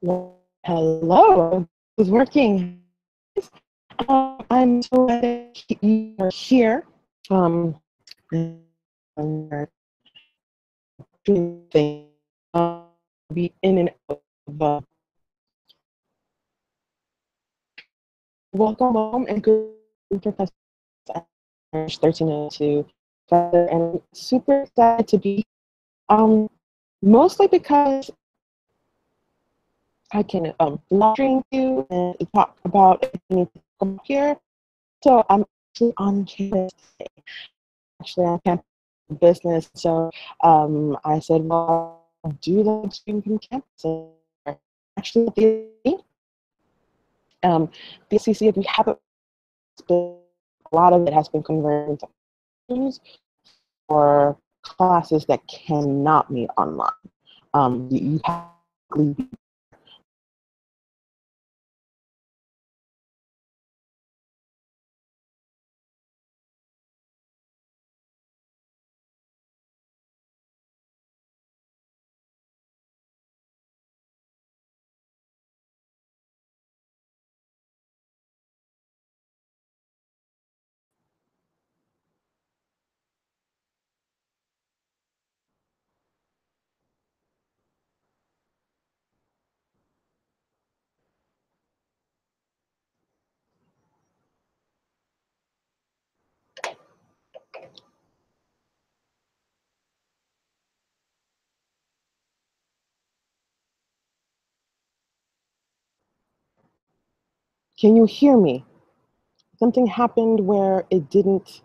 Well, hello, it's working. I'm so glad that you are here. And we're doing things, be in and out of, welcome home and good Professor 1302, and I'm super excited to be mostly because I can live stream you and talk about anything here. So I'm actually on campus today. Actually on campus business. So I said, well, I'll do the stream from campus. Actually, the SEC, if you haven't, a lot of it has been converted into classrooms or classes that cannot meet online. You have to be. Can you hear me? Something happened where it didn't,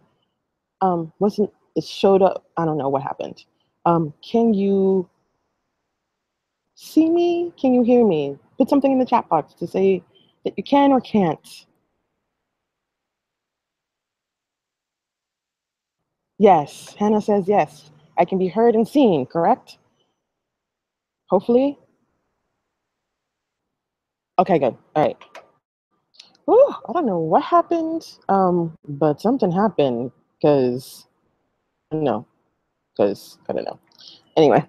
wasn't, it showed up. I don't know what happened. Can you see me? Can you hear me? Put something in the chat box to say that you can or can't. Yes, Hannah says yes. I can be heard and seen, correct? Hopefully. Okay, good. All right. Whew, I don't know what happened, but something happened because I don't know, because I don't know. Anyway,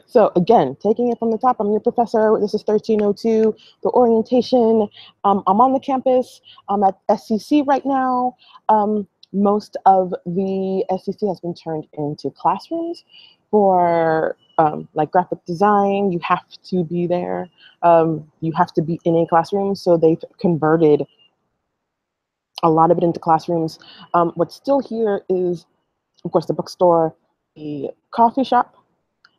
so again, taking it from the top, I'm your professor. This is 1302, the orientation. I'm on the campus. I'm at SCC right now. Most of the SCC has been turned into classrooms for like graphic design. You have to be there. You have to be in a classroom. So they've converted a lot of it into classrooms. What's still here is, of course, the bookstore, the coffee shop,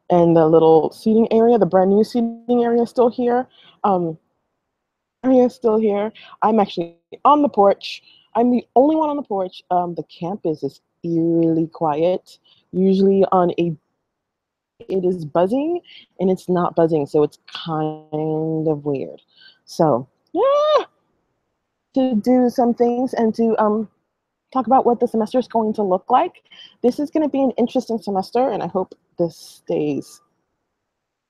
and the little seating area, the brand new seating area is still here. Area is still here. I'm actually on the porch. I'm the only one on the porch. The campus is eerily quiet. Usually on a it is buzzing and it's not buzzing, so it's kind of weird. So yeah, to do some things and to talk about what the semester is going to look like. This is going to be an interesting semester, and I hope this stays.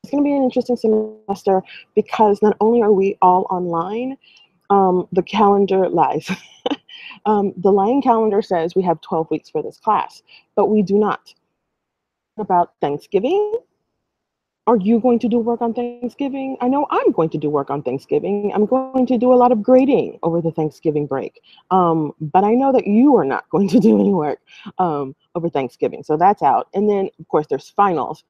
It's going to be an interesting semester because not only are we all online, the calendar lies. The lying calendar says we have 12 weeks for this class, but we do not. About Thanksgiving, are you going to do work on Thanksgiving? I know I'm going to do work on Thanksgiving. I'm going to do a lot of grading over the Thanksgiving break. But I know that you are not going to do any work over Thanksgiving. So that's out. And then, of course, there's finals.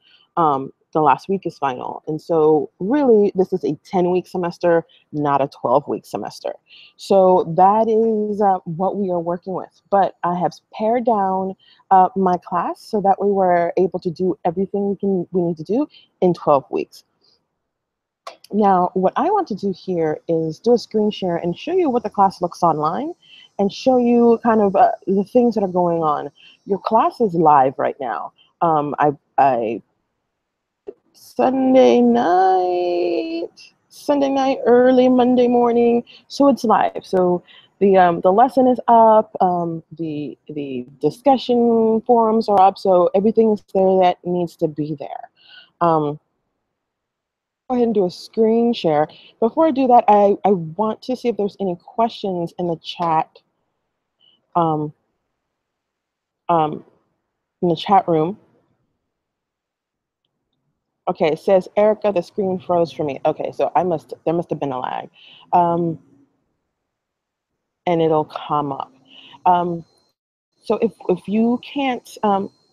The last week is final. And so really, this is a 10-week semester, not a 12-week semester. So that is what we are working with. But I have pared down my class so that we were able to do everything we need to do in 12 weeks. Now, what I want to do here is do a screen share and show you what the class looks online and show you kind of the things that are going on. Your class is live right now. I Sunday night, early Monday morning, so it's live. So the lesson is up, the discussion forums are up, so everything is there that needs to be there. Go ahead and do a screen share. Before I do that, I want to see if there's any questions in the chat, um, um, in the chat room. Okay, it says, Erica, the screen froze for me. Okay, so there must have been a lag. And it'll come up. Um, so if you can't,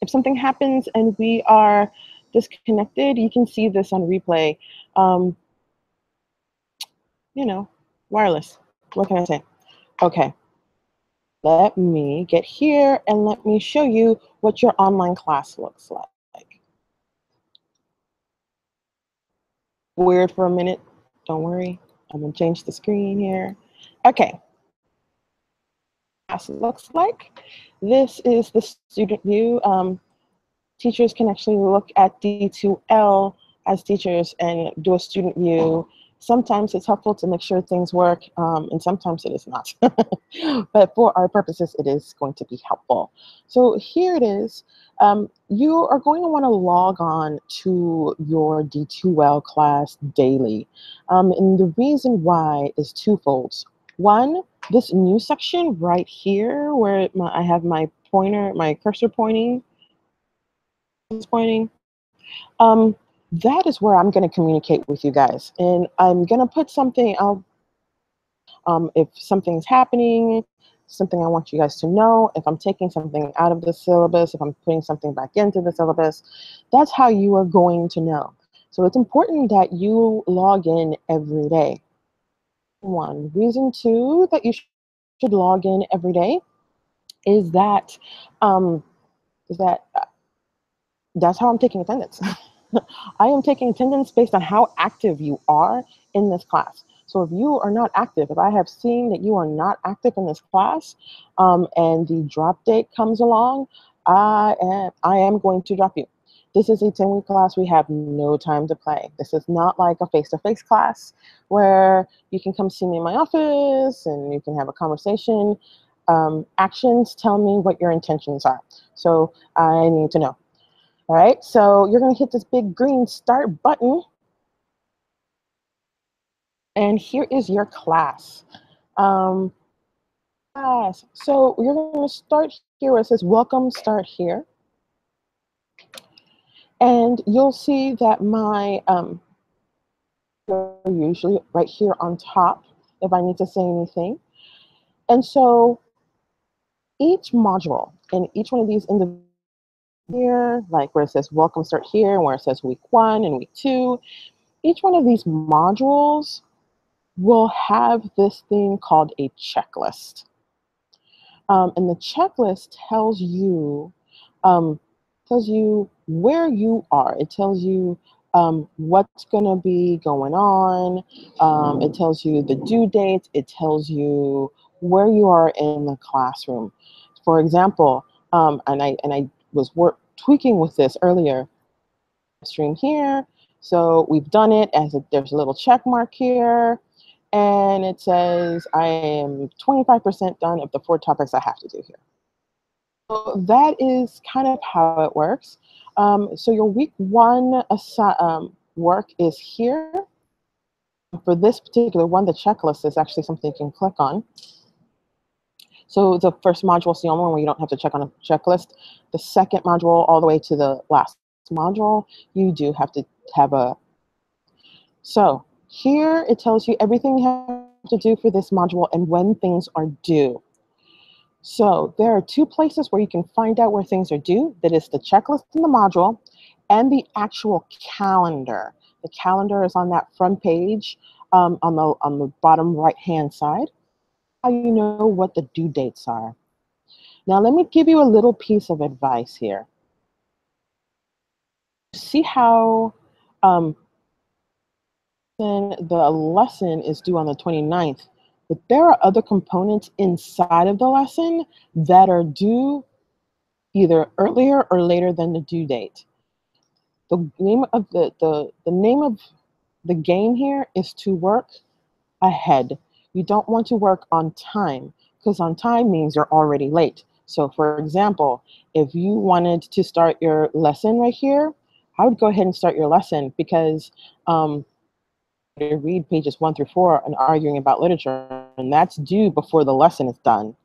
if something happens and we are disconnected, you can see this on replay. Um, you know, wireless. What can I say? Okay, let me get here and let me show you what your online class looks like. Weird for a minute. Don't worry. I'm gonna change the screen here. Okay. Class looks like. This is the student view. Teachers can actually look at D2L as teachers and do a student view. Sometimes it's helpful to make sure things work, and sometimes it is not. But for our purposes, it is going to be helpful. So here it is. You are going to want to log on to your D2L class daily. And the reason why is twofold. One, this new section right here where I have my pointer, my cursor pointing, um, that is where I'm going to communicate with you guys. And I'm going to put something out, if something's happening, something I want you guys to know, if I'm taking something out of the syllabus, if I'm putting something back into the syllabus, that's how you are going to know. So it's important that you log in every day. One. Reason two that you should log in every day is that, um, is that that's how I'm taking attendance. I am taking attendance based on how active you are in this class. So if you are not active, if I have seen that you are not active in this class, and the drop date comes along, I am going to drop you. This is a 10-week class. We have no time to play. This is not like a face-to-face class where you can come see me in my office and you can have a conversation. Actions tell me what your intentions are. So I need to know. All right, so you're going to hit this big green start button. And here is your class. So you're going to start here where it says welcome, start here. And you'll see that my, usually right here on top if I need to say anything. And so each module in each one of these individual here, like where it says welcome, start here, and where it says week 1 and week 2, each one of these modules will have this thing called a checklist. And the checklist tells you where you are. It tells you what's going to be going on. It tells you the due dates. It tells you where you are in the classroom. For example, and I was tweaking with this earlier. Stream here. So we've done it there's a little check mark here. And it says I am 25% done of the 4 topics I have to do here. So that is kind of how it works. So your week 1 work is here. For this particular one, the checklist is actually something you can click on. So the first module is the only one where you don't have to check on a checklist. The second module, all the way to the last module, you do have to have a. So here it tells you everything you have to do for this module and when things are due. So there are 2 places where you can find out where things are due. That is the checklist in the module and the actual calendar. The calendar is on that front page on the bottom right-hand side. How you know what the due dates are. Now let me give you a little piece of advice here. See how the lesson is due on the 29th, but there are other components inside of the lesson that are due either earlier or later than the due date. The name of the name of the game here is to work ahead. You don't want to work on time, because on time means you're already late. So for example, if you wanted to start your lesson right here, I would go ahead and start your lesson because to read pages 1 through 4 and arguing about literature, and that's due before the lesson is done.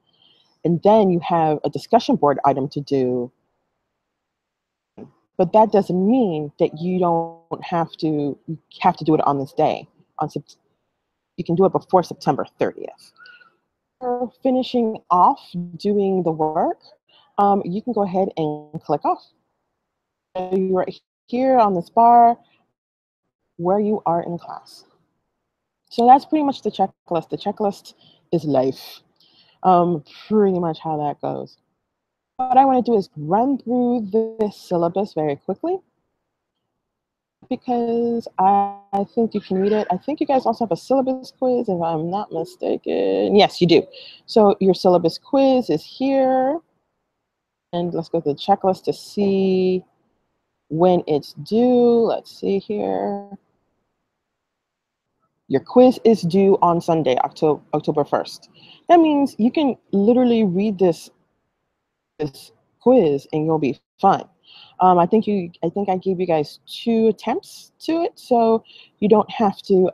And then you have a discussion board item to do. But that doesn't mean that you have to do it on this day. You can do it before September 30th. For finishing off doing the work, you can go ahead and click off. You're right here on this bar where you are in class. So that's pretty much the checklist. The checklist is life. Pretty much how that goes. What I want to do is run through this syllabus very quickly because I think you can read it. I think you guys also have a syllabus quiz, if I'm not mistaken. Yes, you do. So your syllabus quiz is here. And let's go to the checklist to see when it's due. Let's see here. Your quiz is due on Sunday, October 1st. That means you can literally read this quiz and you'll be fine. I think I gave you guys 2 attempts to it, so you don't have to.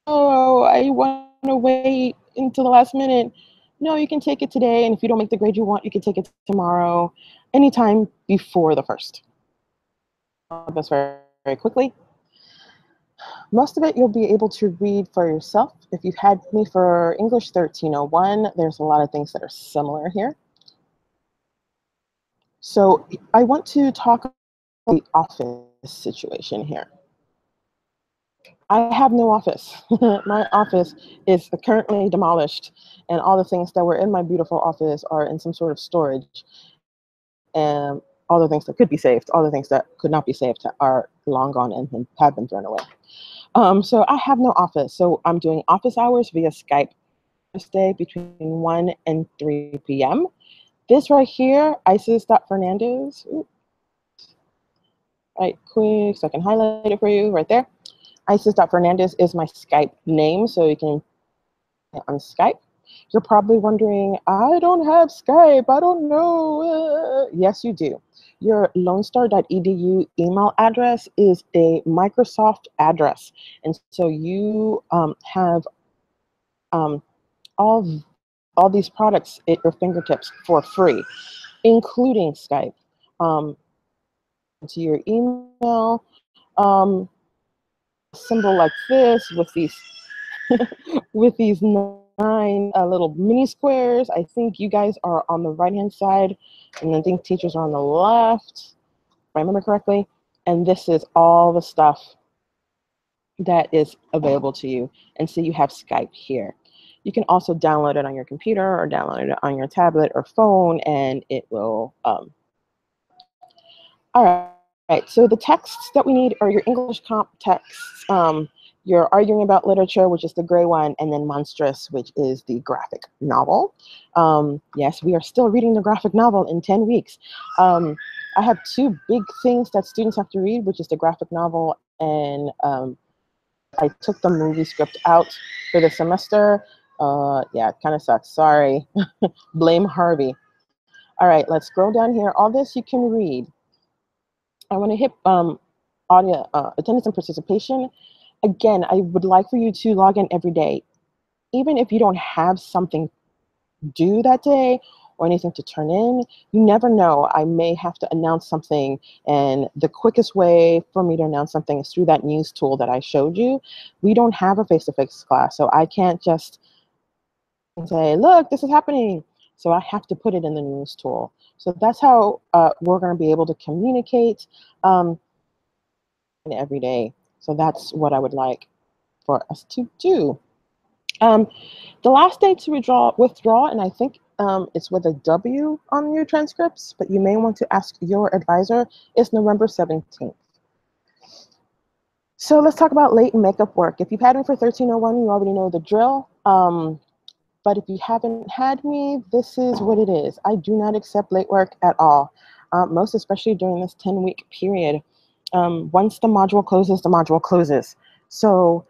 Oh, I want to wait until the last minute. No, you can take it today, and if you don't make the grade you want, you can take it tomorrow, anytime before the 1st. This very, very quickly. Most of it you'll be able to read for yourself. If you've had me for English 1301, there's a lot of things that are similar here. So I want to talk about the office situation here. I have no office. My office is currently demolished, and all the things that were in my beautiful office are in some sort of storage. And all the things that could be saved, all the things that could not be saved are long gone and have been thrown away. So I have no office. So I'm doing office hours via Skype Thursday between 1 and 3 p.m. This right here, Isis.Fernandez. Right, quick, so I can highlight it for you right there. Isis.Fernandez is my Skype name, so you can on Skype. You're probably wondering, I don't have Skype, I don't know. Yes, you do. Your lonestar.edu email address is a Microsoft address. And so you have all these products at your fingertips for free, including Skype. To your email, symbol like this with these 9 little mini squares. I think you guys are on the right-hand side, and I think teachers are on the left, if I remember correctly. And this is all the stuff that is available to you. And so you have Skype here. You can also download it on your computer or download it on your tablet or phone, and it will. All right, so the texts that we need are your English comp texts, your Arguing About Literature, which is the gray one, and then Monstrous, which is the graphic novel. Yes, we are still reading the graphic novel in 10 weeks. I have 2 big things that students have to read, which is the graphic novel, and I took the movie script out for the semester. Yeah, it kind of sucks. Sorry. Blame Harvey. All right, let's scroll down here. All this you can read. I want to hit audio attendance and participation. Again, I would like for you to log in every day. Even if you don't have something due that day or anything to turn in, you never know. I may have to announce something, and the quickest way for me to announce something is through that news tool that I showed you. We don't have a face-to-face class, so I can't just say, look, this is happening. So I have to put it in the news tool. So that's how we're going to be able to communicate every day. So that's what I would like for us to do. The last day to withdraw, and I think it's with a W on your transcripts, but you may want to ask your advisor, is November 17th. So let's talk about late makeup work. If you've had me for 1301, you already know the drill. But if you haven't had me, this is what it is. I do not accept late work at all, most especially during this 10-week period. Once the module closes, the module closes. So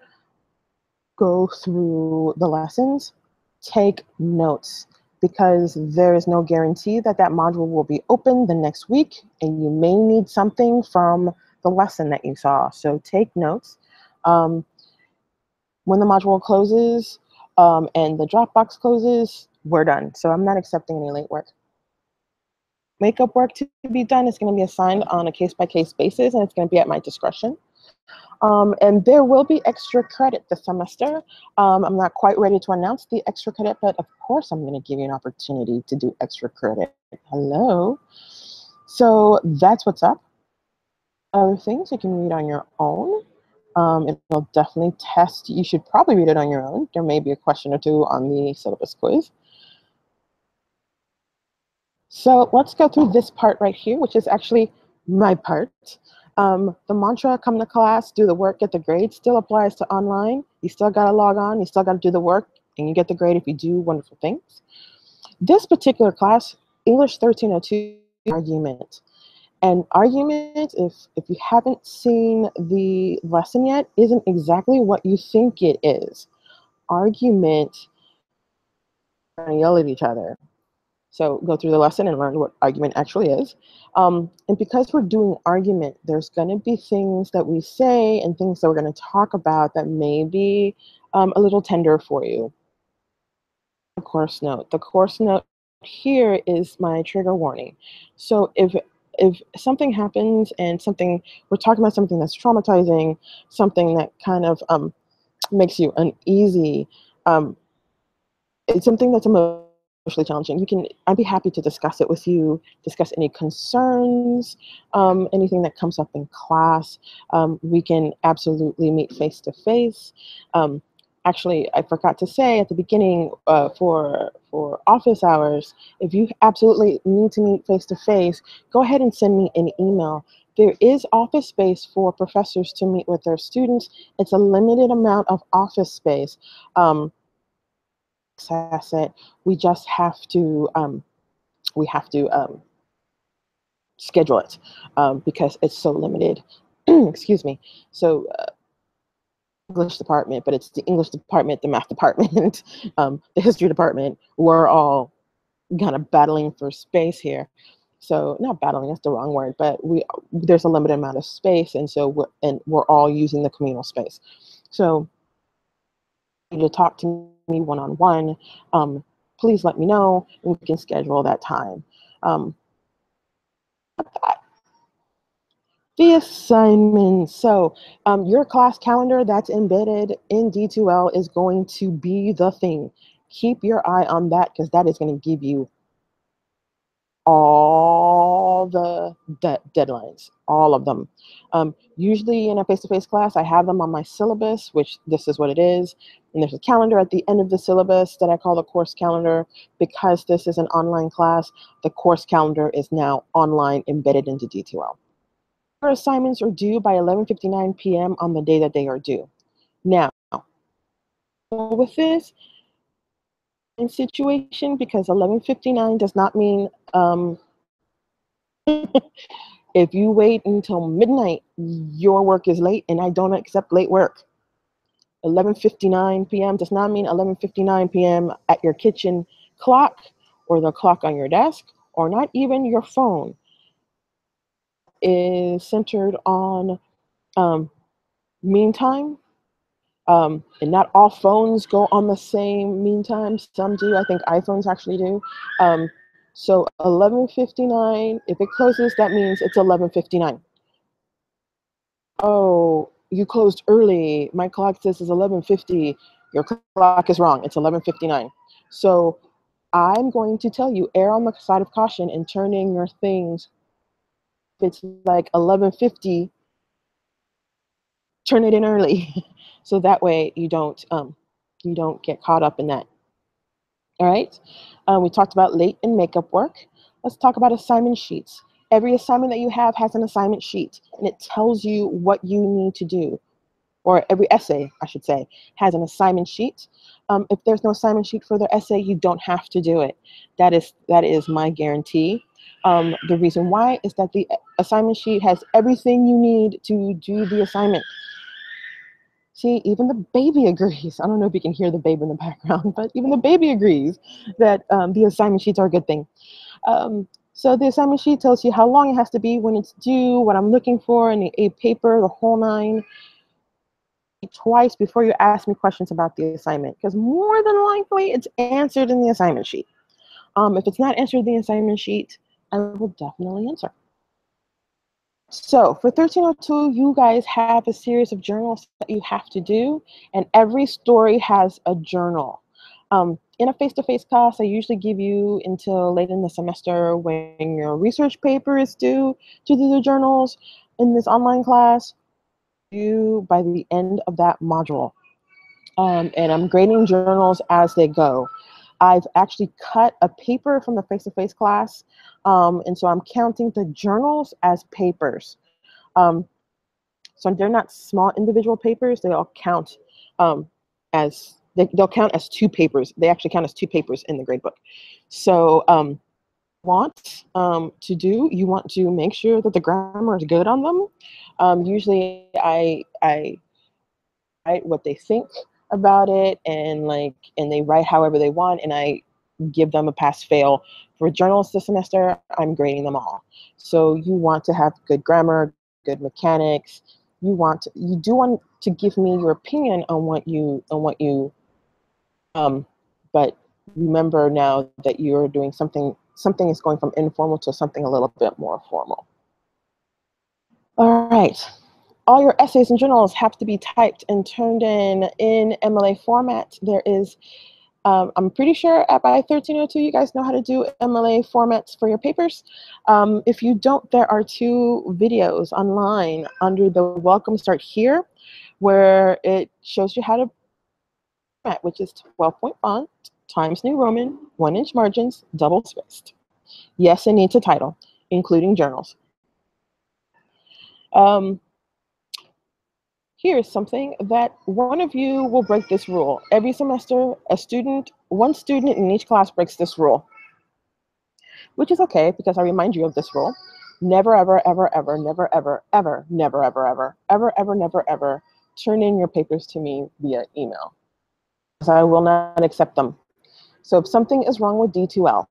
go through the lessons, take notes, because there is no guarantee that that module will be open the next week, and you may need something from the lesson that you saw. So take notes. When the module closes and the Dropbox closes, we're done. So I'm not accepting any late work. makeup work to be done is going to be assigned on a case-by-case basis, and it's going to be at my discretion. And there will be extra credit this semester. I'm not quite ready to announce the extra credit, but of course I'm going to give you an opportunity to do extra credit. Hello. So that's what's up. Other things you can read on your own. It'll definitely test. You should probably read it on your own. There may be a question or two on the syllabus quiz. So let's go through this part right here, which is actually my part. The mantra, come to class, do the work, get the grade, still applies to online. You still got to log on, you still got to do the work, and you get the grade if you do wonderful things. This particular class, English 1302, argument. And argument, if you haven't seen the lesson yet, isn't exactly what you think it is. Argument, yell at each other. So go through the lesson and learn what argument actually is. And because we're doing argument, there's going to be things that we say and things that we're going to talk about that may be a little tender for you. The course note. The course note here is my trigger warning. So if something happens and we're talking about something that's traumatizing, something that kind of makes you uneasy, it's something that's emotionally challenging, I'd be happy to discuss it with you, discuss any concerns, anything that comes up in class. We can absolutely meet face to face. Actually, I forgot to say at the beginning, for office hours, if you absolutely need to meet face to face, go ahead and send me an email. There is office space for professors to meet with their students. It's a limited amount of office space. Access it. We just have to schedule it because it's so limited. Excuse me. So English department, but it's the English department, the math department, the history department. We're all kind of battling for space here. So not battling, that's the wrong word, but there's a limited amount of space, and so we're all using the communal space. So to talk to me one-on-one, please let me know, and we can schedule that time. The assignment. So your class calendar that's embedded in D2L is going to be the thing. Keep your eye on that because that is going to give you all the deadlines, all of them. Usually in a face-to-face class, I have them on my syllabus, which this is what it is. And there's a calendar at the end of the syllabus that I call the course calendar. Because this is an online class, the course calendar is now online embedded into D2L. Your assignments are due by 11:59 p.m. on the day that they are due. Now, with this situation, because 11:59 does not mean if you wait until midnight, your work is late, and I don't accept late work. 11:59 p.m. does not mean 11:59 p.m. at your kitchen clock or the clock on your desk or not even your phone. It is centered on meantime. And not all phones go on the same meantime. Some do. I think iPhones actually do. So 11:59, if it closes, that means it's 11:59. Oh, you closed early. My clock says it's 11:50. Your clock is wrong. It's 11:59. So I'm going to tell you, err on the side of caution and turn in your things. If it's like 11:50, turn it in early. So that way you don't get caught up in that. All right. We talked about late and makeup work. Let's talk about assignment sheets. Every assignment that you have has an assignment sheet, and it tells you what you need to do. Or every essay, I should say, has an assignment sheet. If there's no assignment sheet for the essay, you don't have to do it. That is my guarantee. The reason why is that the assignment sheet has everything you need to do the assignment. See, even the baby agrees. I don't know if you can hear the baby in the background, but even the baby agrees that the assignment sheets are a good thing. So the assignment sheet tells you how long it has to be, when it's due, what I'm looking for in a paper, the whole nine. Twice before you ask me questions about the assignment, because more than likely it's answered in the assignment sheet. If it's not answered in the assignment sheet, I will definitely answer. So for 1302, you guys have a series of journals that you have to do, and every story has a journal. In a face-to-face class, I usually give you until late in the semester when your research paper is due to do the journals. In this online class, you by the end of that module. And I'm grading journals as they go. I've actually cut a paper from the face-to-face class, and so I'm counting the journals as papers. Um, so they're not small individual papers. They all count as they'll count as two papers. They actually count as two papers in the gradebook. So you want to make sure that the grammar is good on them. Usually I write what they think about it, and they write however they want, and I give them a pass fail. For journals this semester, I'm grading them all. So you want to have good grammar, good mechanics. You do want to give me your opinion on what you but remember now that you're doing something is going from informal to something a little bit more formal. All right. All your essays and journals have to be typed and turned in Mla format. There is, I'm pretty sure by 1302 you guys know how to do Mla formats for your papers. If you don't, there are 2 videos online under the Welcome Start Here, where it shows you how to format, which is 12-point font, Times New Roman, 1-inch margins, double spaced. Yes, it needs a title, including journals. Here's something that one of you will break this rule. Every semester, one student in each class breaks this rule, which is okay because I remind you of this rule. Never, ever, ever, ever, never, ever, ever, never, ever, ever, ever, ever, never, ever turn in your papers to me via email, because I will not accept them. So if something is wrong with D2L,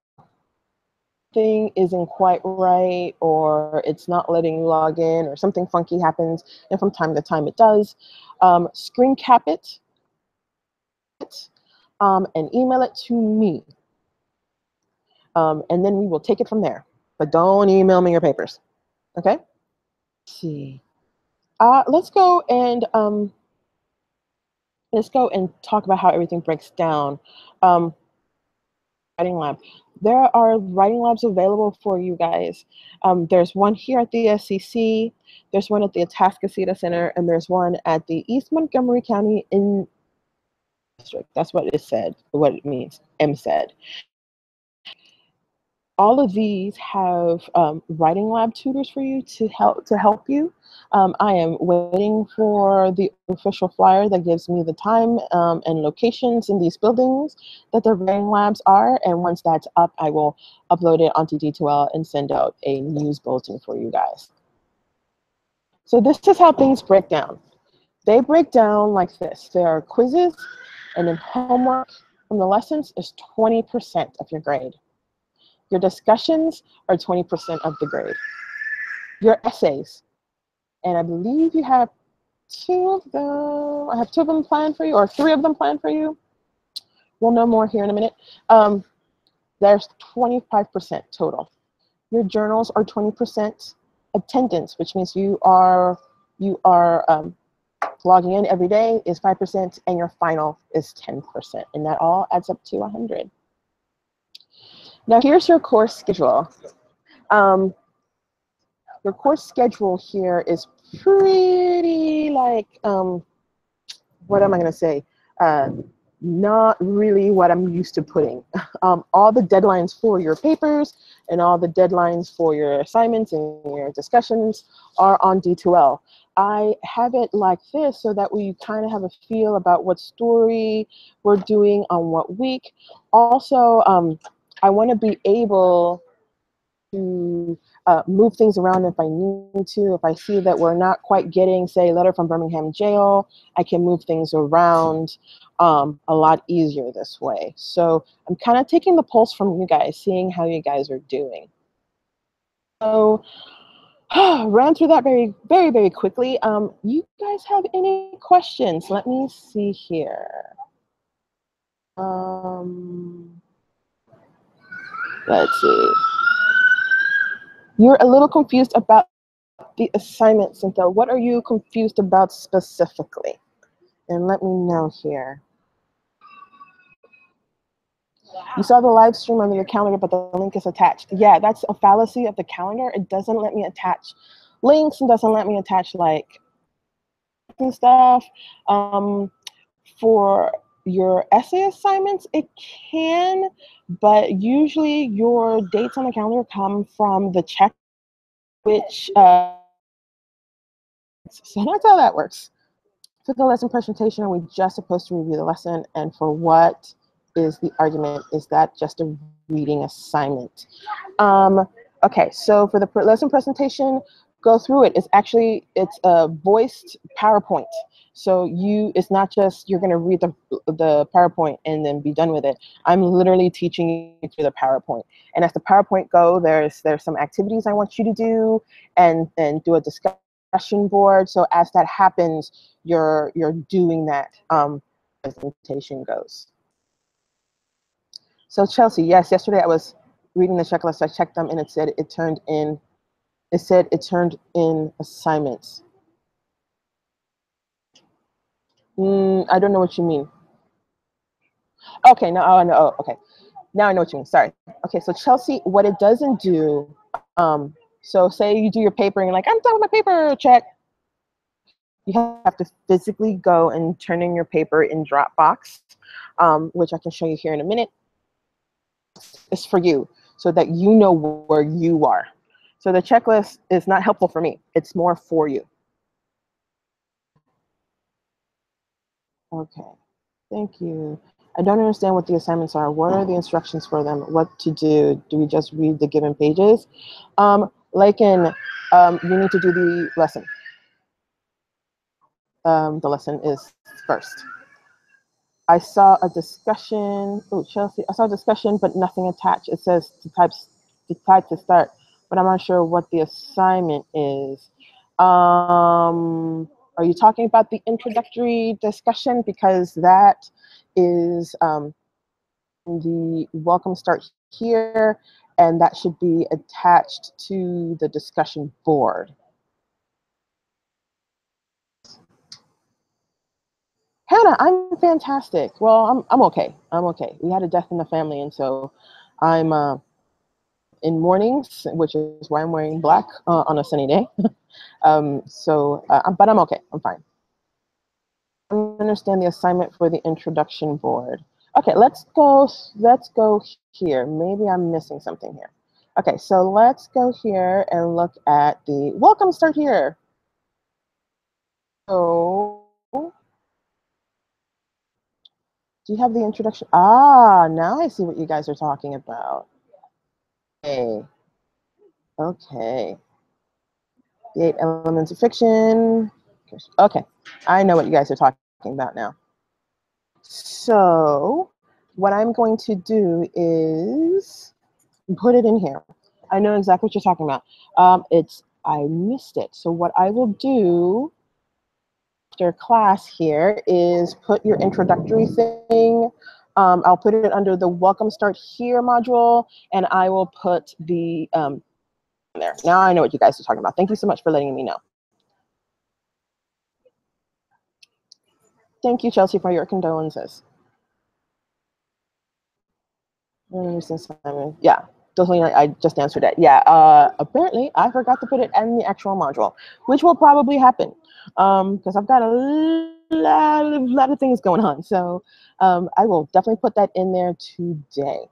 thing isn't quite right, or it's not letting you log in, or something funky happens, and from time to time it does, screen cap it and email it to me, and then we will take it from there. But don't email me your papers, okay? Let's see. Let's go and talk about how everything breaks down. Writing lab. There are writing labs available for you guys. There's one here at the SCC, there's one at the Atascocita Center, and there's one at the East Montgomery County in District. That's what it said, what it means, MSED. All of these have writing lab tutors for you to help you. I am waiting for the official flyer that gives me the time and locations in these buildings that the writing labs are, and once that's up, I will upload it onto D2L and send out a news bulletin for you guys. So this is how things break down. They break down like this. There are quizzes, and then homework from the lessons is 20% of your grade. Your discussions are 20% of the grade. Your essays, and I believe you have 2 of them. I have 2 of them planned for you, or 3 of them planned for you. We'll know more here in a minute. There's 25% total. Your journals are 20%. Attendance, which means you are logging in every day, is 5%, and your final is 10%, and that all adds up to 100. Now here's your course schedule. Your course schedule here is pretty like, what am I going to say? Not really what I'm used to putting. All the deadlines for your papers and all the deadlines for your assignments and your discussions are on D2L. I have it like this so that we kind of have a feel about what story we're doing on what week. Also, I want to be able to move things around if I need to. If I see that we're not quite getting, say, a letter from Birmingham jail, I can move things around a lot easier this way. So I'm kind of taking the pulse from you guys, seeing how you guys are doing. So ran through that very, very, very quickly. You guys have any questions? Let me see here. Let's see. You're a little confused about the assignment, Cynthia. What are you confused about specifically? And let me know here. You saw the live stream on your calendar, but the link is attached. Yeah, that's a fallacy of the calendar. It doesn't let me attach links and doesn't let me attach like and stuff. For your essay assignments, it can, but usually your dates on the calendar come from the check, which, so that's how that works. For the lesson presentation, are we just supposed to review the lesson? And for what is the argument? Is that just a reading assignment? Okay, so for the lesson presentation, go through it. It's a voiced PowerPoint. So it's not just you're gonna read the PowerPoint and then be done with it. I'm literally teaching you through the PowerPoint. And as the PowerPoint go, there's some activities I want you to do and do a discussion board. So as that happens, you're doing that presentation goes. So Chelsea, yes, yesterday I was reading the checklist. I checked them and it said it turned in assignments. I don't know what you mean. Okay, now I know. Oh, okay. Now I know what you mean. Sorry. Okay, so Chelsea, what it doesn't do, so say you do your paper and you're like, I'm done with my paper, check. You have to physically go and turn in your paper in Dropbox, which I can show you here in a minute. It's for you so that you know where you are. So the checklist is not helpful for me. It's more for you. Okay, thank you. I don't understand what the assignments are. What are the instructions for them? What to do? Do we just read the given pages? You need to do the lesson. The lesson is first. I saw a discussion. Oh, Chelsea, I saw a discussion, but nothing attached. It says to type to start, but I'm not sure what the assignment is. Are you talking about the introductory discussion? Because that is the welcome start here, and that should be attached to the discussion board. Hannah, I'm fantastic. Well, I'm okay. I'm okay. We had a death in the family, and so I'm in mournings, which is why I'm wearing black on a sunny day. But I'm okay. I'm fine. I don't understand the assignment for the introduction board. Okay, let's go here. Maybe I'm missing something here. Okay, so let's go here and look at the welcome start here. So, do you have the introduction? Ah, now I see what you guys are talking about. Okay. Okay. The 8 elements of fiction. Okay, I know what you guys are talking about now. So what I'm going to do is put it in here. I know exactly what you're talking about. I missed it. So what I will do after class here is put your introductory thing. I'll put it under the welcome start here module, and I will put the there. Now I know what you guys are talking about. Thank you so much for letting me know. Thank you, Chelsea, for your condolences. Yeah, definitely. I just answered that. Yeah, apparently I forgot to put it in the actual module, which will probably happen because I've got a lot of things going on. So I will definitely put that in there today.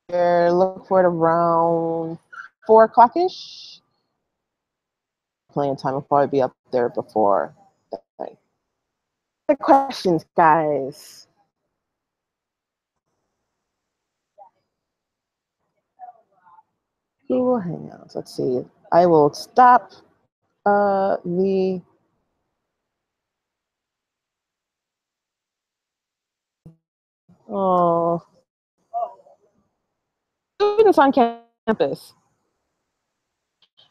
Look for it around 4 o'clock-ish. Plenty of time will probably be up there before that thing. The questions, guys. Google Hangouts. Let's see. I will stop the students on campus.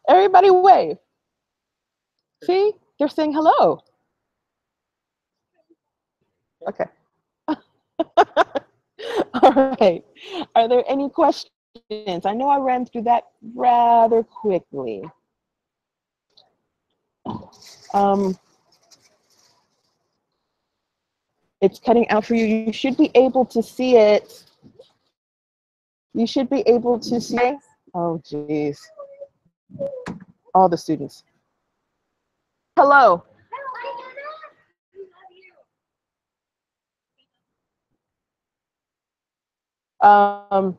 Everybody wave. See, they're saying hello. Okay. All right. Are there any questions questions. I know I ran through that rather quickly. It's cutting out for you. You should be able to see it. You should be able to see it. Oh, geez. All the students. Hello. Hello,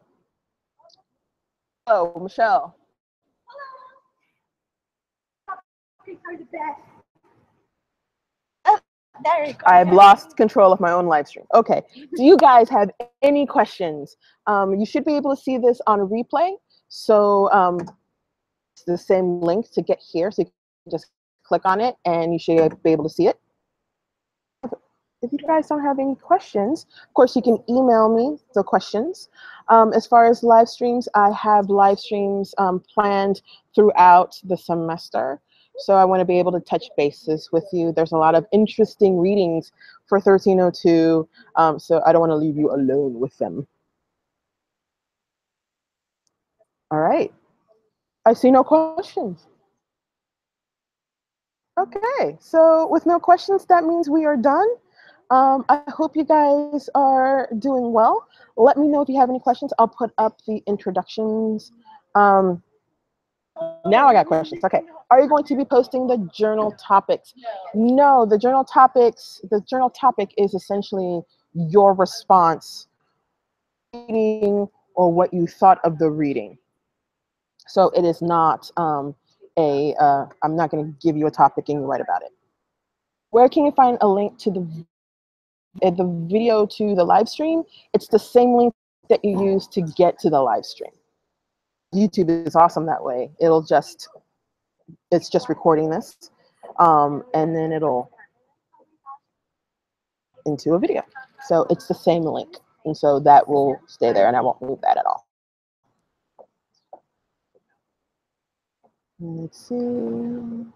Michelle. I've lost control of my own live stream. Okay. Do you guys have any questions? You should be able to see this on a replay. So it's the same link to get here. So you can just click on it and you should be able to see it. If you guys don't have any questions, of course, you can email me the questions. As far as live streams, I have live streams planned throughout the semester. So I want to be able to touch bases with you. There's a lot of interesting readings for 1302, so I don't want to leave you alone with them. All right. I see no questions. Okay, so with no questions, that means we are done. I hope you guys are doing well. Let me know if you have any questions. I'll put up the introductions. Now I got questions. Okay. Are you going to be posting the journal topics? No, the journal topic is essentially your response reading or what you thought of the reading. So it is not I'm not going to give you a topic and you write about it. Where can you find a link to the video to the live stream? It's the same link that you use to get to the live stream. YouTube is awesome that way. It's just recording this, and then it'll into a video. So it's the same link, and so that will stay there, and I won't move that at all. Let's see.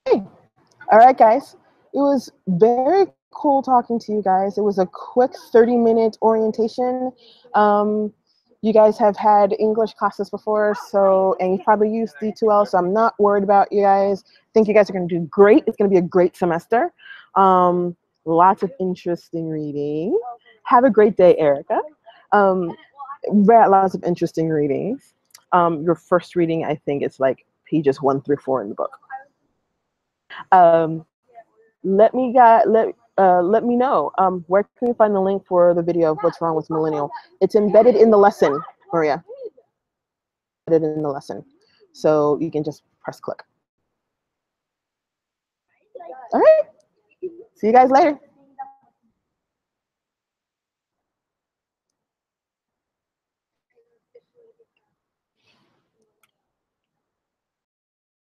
Hey. All right, guys. It was very cool talking to you guys. It was a quick 30-minute orientation. You guys have had English classes before, and you probably used D2L, so I'm not worried about you guys. I think you guys are going to do great. It's going to be a great semester. Lots of interesting reading. Have a great day, Erica. Lots of interesting readings. Your first reading, I think, it's like pages 1 through 4 in the book. Let me know where can you find the link for the video of what's wrong with millennial. It's embedded in the lesson, Maria. Embedded in the lesson, so you can just press click. All right, see you guys later.